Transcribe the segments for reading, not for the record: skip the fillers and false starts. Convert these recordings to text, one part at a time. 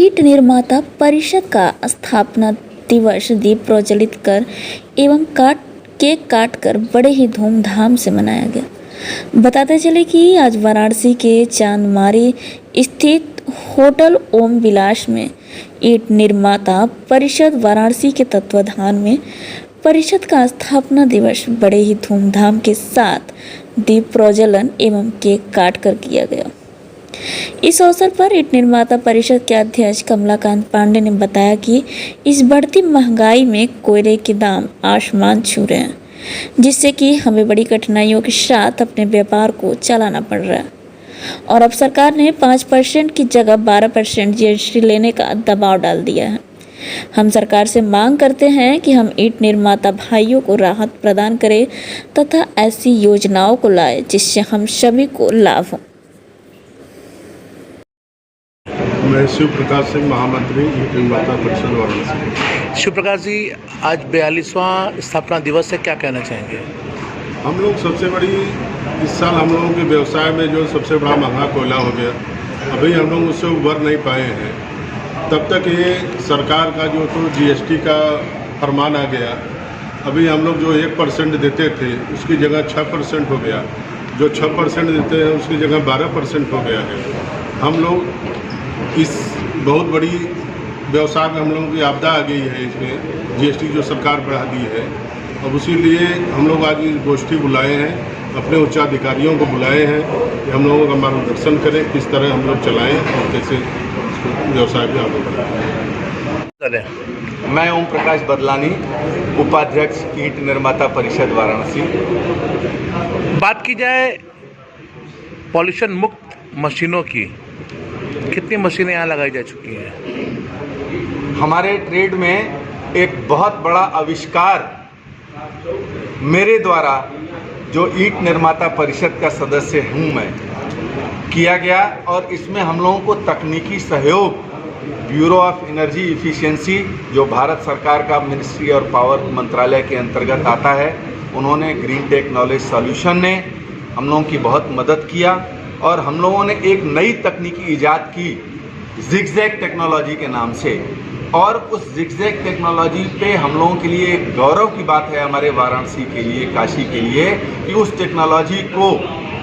ईंट निर्माता परिषद का स्थापना दिवस दीप प्रज्वलित कर एवं केक काट कर बड़े ही धूमधाम से मनाया गया। बताते चले कि आज वाराणसी के चांदमारी स्थित होटल ओम विलास में ईंट निर्माता परिषद वाराणसी के तत्वाधान में परिषद का स्थापना दिवस बड़े ही धूमधाम के साथ दीप प्रज्वलन एवं केक काट कर किया गया। इस अवसर पर ईंट निर्माता परिषद के अध्यक्ष कमलाकांत पांडे ने बताया कि इस बढ़ती महंगाई में कोयले के दाम आसमान छू रहे हैं, जिससे कि हमें बड़ी कठिनाइयों के साथ अपने व्यापार को चलाना पड़ रहा है और अब सरकार ने 5% की जगह 12% जीएसटी लेने का दबाव डाल दिया है। हम सरकार से मांग करते हैं कि हम ईंट निर्माता भाइयों को राहत प्रदान करें तथा ऐसी योजनाओं को लाए जिससे हम सभी को लाभ हो। मैं शिव प्रकाश सिंह, महामंत्री ईंट निर्माता परिषद वाराणसी। शिव प्रकाश जी, आज 42वां स्थापना दिवस है, क्या कहना चाहेंगे? हम लोग सबसे बड़ी इस साल हम लोगों के व्यवसाय में जो सबसे बड़ा महंगा कोयला हो गया, अभी हम लोग उससे उबर नहीं पाए हैं। तब तक ये सरकार का जो तो जीएसटी का फरमान आ गया, अभी हम लोग जो 1% देते थे उसकी जगह 6% हो गया, जो 6% देते हैं उसकी जगह 12% हो गया है। हम लोग इस बहुत बड़ी व्यवसाय में हम लोगों की आपदा आ गई है, इसमें जीएसटी जो सरकार बढ़ा दी है। अब उसी लिए हम लोग आज इस गोष्ठी बुलाए हैं, अपने उच्चाधिकारियों को बुलाए हैं कि हम लोगों का मार्गदर्शन करें, किस तरह हम लोग चलाएं और कैसे व्यवसाय में आगे बढ़ाएं। मैं ओम प्रकाश बदलानी, उपाध्यक्ष ईंट निर्माता परिषद वाराणसी। बात की जाए पॉल्यूशन मुक्त मशीनों की, कितनी मशीनें यहाँ लगाई जा चुकी हैं? हमारे ट्रेड में एक बहुत बड़ा आविष्कार मेरे द्वारा, जो ईंट निर्माता परिषद का सदस्य हूँ मैं, किया गया और इसमें हम लोगों को तकनीकी सहयोग ब्यूरो ऑफ एनर्जी इफिशिएंसी, जो भारत सरकार का मिनिस्ट्री और पावर मंत्रालय के अंतर्गत आता है, उन्होंने ग्रीन टेक नॉलेज सॉल्यूशन ने हम लोगों की बहुत मदद किया और हम लोगों ने एक नई तकनीकी ईजाद की जिगजैग टेक्नोलॉजी के नाम से। और उस जिगजैग टेक्नोलॉजी पे हम लोगों के लिए एक गौरव की बात है, हमारे वाराणसी के लिए, काशी के लिए, कि उस टेक्नोलॉजी को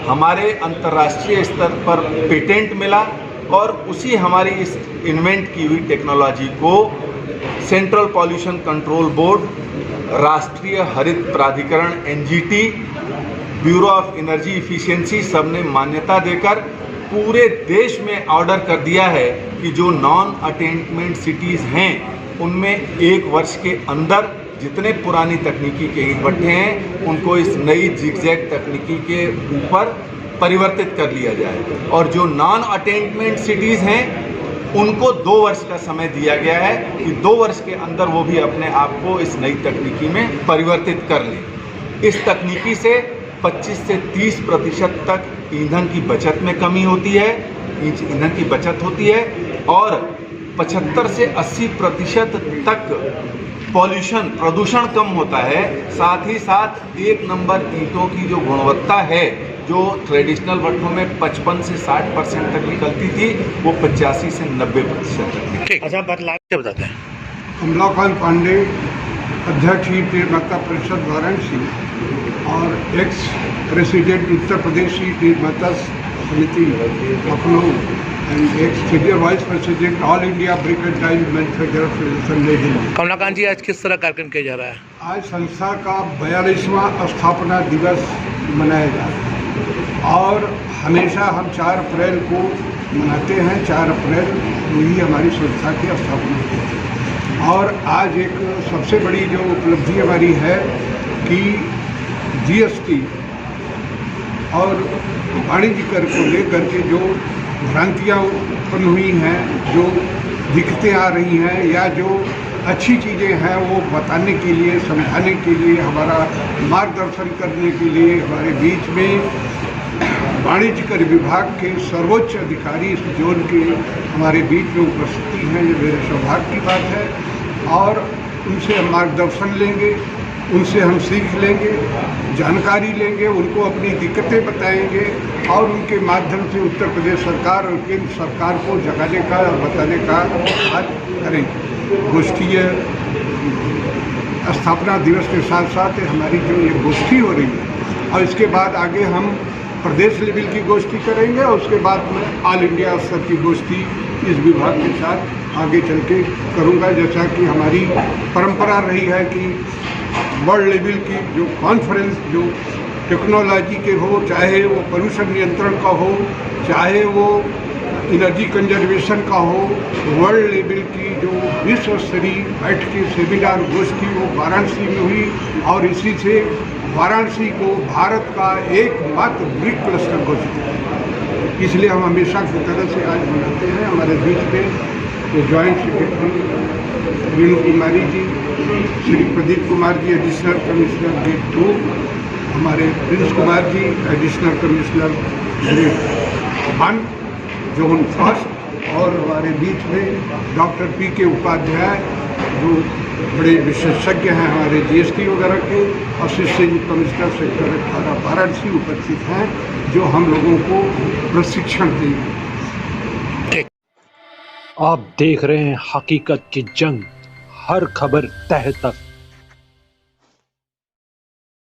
हमारे अंतर्राष्ट्रीय स्तर पर पेटेंट मिला और उसी हमारी इस इन्वेंट की हुई टेक्नोलॉजी को सेंट्रल पॉल्यूशन कंट्रोल बोर्ड, राष्ट्रीय हरित प्राधिकरण NGT, bureau of energy efficiency सब ने मान्यता देकर पूरे देश में ऑर्डर कर दिया है कि जो नॉन अटेनमेंट सिटीज़ हैं उनमें 1 वर्ष के अंदर जितने पुरानी तकनीकी के ईंट भट्ठे हैं उनको इस नई जिगजैग तकनीकी के ऊपर परिवर्तित कर लिया जाए और जो नॉन अटेनमेंट सिटीज़ हैं उनको 2 वर्ष का समय दिया गया है कि 2 वर्ष के अंदर वो भी अपने आप को इस नई तकनीकी में परिवर्तित कर लें। इस तकनीकी से 25 से 30% तक ईंधन की बचत में कमी होती है, ईंधन की बचत होती है और 75 से 80% तक प्रदूषण कम होता है। साथ ही साथ 1 नंबर ईंटों की जो गुणवत्ता है, जो ट्रेडिशनल भट्ठों में 55 से 60% तक निकलती थी, वो 85 से 90% तक निकलती। अच्छा, बताते हैं। कमलाकांत पांडे, अध्यक्ष ईंट निर्माता परिषद वाराणसी और एक्स प्रेसिडेंट उत्तर प्रदेश ईंट निर्माता समिति Lucknow and x senior vice president all India brick and tile manufacturer federation नई दिल्ली। कमलाकांत जी, आज किस तरह कार्यक्रम किया जा रहा है? आज संस्था का 42वां स्थापना दिवस मनाया जा रहा है और हमेशा हम 4 अप्रैल को मनाते हैं। 4 अप्रैल को ही हमारी संस्था की स्थापना हुई है और आज एक सबसे बड़ी जो उपलब्धि हमारी है कि जीएसटी और वाणिज्य कर को लेकर के जो भ्रांतियाँ उत्पन्न हुई हैं, जो दिक्कतें आ रही हैं या जो अच्छी चीज़ें हैं, वो बताने के लिए, समझाने के लिए, हमारा मार्गदर्शन करने के लिए हमारे बीच में वाणिज्य कर विभाग के सर्वोच्च अधिकारी इस जोन के हमारे बीच में उपस्थिति हैं। ये मेरे सौभाग्य की बात है और उनसे हम मार्गदर्शन लेंगे उनसे हम सीख लेंगे, जानकारी लेंगे, उनको अपनी दिक्कतें बताएंगे और उनके माध्यम से उत्तर प्रदेश सरकार और केंद्र सरकार को जगाने का और बताने का आज करेंगे। गोष्ठी स्थापना दिवस के साथ साथ हमारी जो ये गोष्ठी हो रही है और इसके बाद आगे हम प्रदेश लेवल की गोष्ठी करेंगे और उसके बाद मैं ऑल इंडिया स्तर की गोष्ठी इस विभाग के साथ आगे चल के करूँगा। जैसा कि हमारी परंपरा रही है कि वर्ल्ड लेवल की जो कॉन्फ्रेंस जो टेक्नोलॉजी के हो, चाहे वो पोल्यूशन नियंत्रण का हो, चाहे वो एनर्जी कंजर्वेशन का हो, वर्ल्ड लेवल की जो विश्व स्तरीय बैठकें सेमिनार गोष्ठी वो वाराणसी में हुई और इसी से वाराणसी को भारत का एकमात्र ब्रिक क्लस्टर घोषित किया। इसलिए हम हमेशा की तरह से आज मनाते हैं। हमारे बीच में joint secretary वीणु Kumari ji, Shri Pradeep Kumar ji additional commissioner gate 2, हमारे Prince Kumar ji additional commissioner grade 1 zone 1 और हमारे बीच में डॉक्टर पी.के. उपाध्याय जो बड़े विशेषज्ञ हैं हमारे जीएसटी वगैरह के, असिस्टेंट कमिश्नर सेक्टर 18 वाराणसी उपस्थित हैं जो हम लोगों को प्रशिक्षण देंगे। आप देख रहे हैं हकीकत की जंग, हर खबर तह तक।